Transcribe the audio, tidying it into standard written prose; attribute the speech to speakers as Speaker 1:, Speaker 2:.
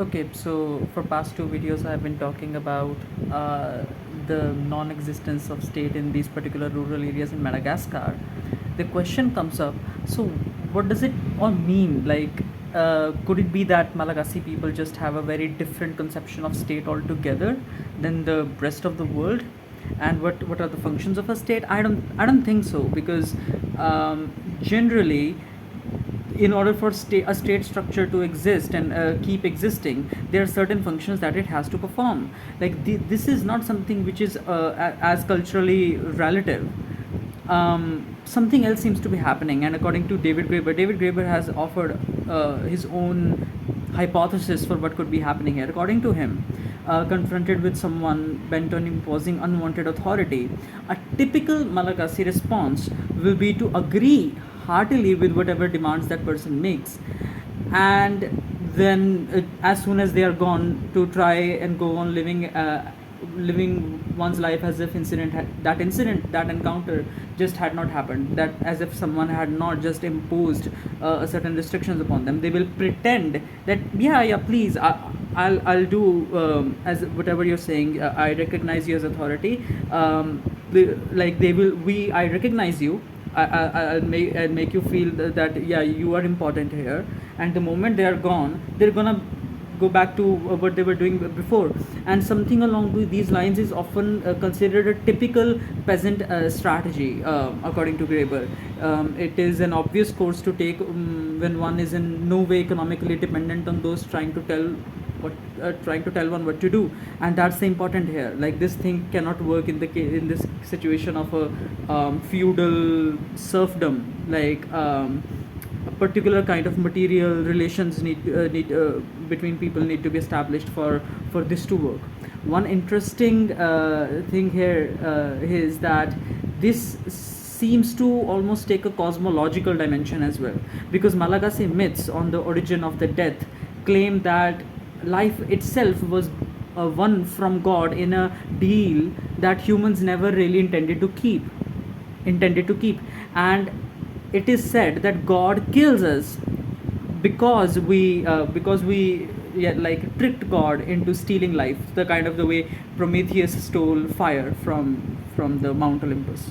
Speaker 1: Okay, so for past two videos, I've been talking about uh, the non-existence of state in these particular rural areas in Madagascar. The question comes up, so what does it all mean? Like, could it be that Malagasy people just have a very different conception of state altogether than the rest of the world? And what are the functions of a state? I don't think so, because generally, in order for a state structure to exist and keep existing, there are certain functions that it has to perform. Like this is not something which is as culturally relative. Something else seems to be happening, and according to David Graeber has offered his own hypothesis for what could be happening here. According to him, confronted with someone bent on imposing unwanted authority, a typical Malagasy response will be to agree heartily with whatever demands that person makes, and then as soon as they are gone, to try and go on living one's life as if that encounter just had not happened, that as if someone had not just imposed certain restrictions upon them. They will pretend that, yeah, please, I'll do as whatever you're saying. I recognize you as authority. Like they will we I recognize you. I'll make you feel that yeah, you are important here, and the moment they are gone, they're gonna go back to what they were doing before. And something along these lines is often considered a typical peasant strategy, according to Graeber. It is an obvious course to take when one is in no way economically dependent on those trying to tell one what to do. And that's the important here. Like this thing cannot work in this situation of a feudal serfdom. Like a particular kind of material relations need between people need to be established for this to work. One interesting thing here is that this seems to almost take a cosmological dimension as well, because Malagasy myths on the origin of the death claim that life itself was won from God in a deal that humans never really intended to keep. And it is said that God kills us because we yeah, like tricked God into stealing life, the kind of the way Prometheus stole fire from the Mount Olympus.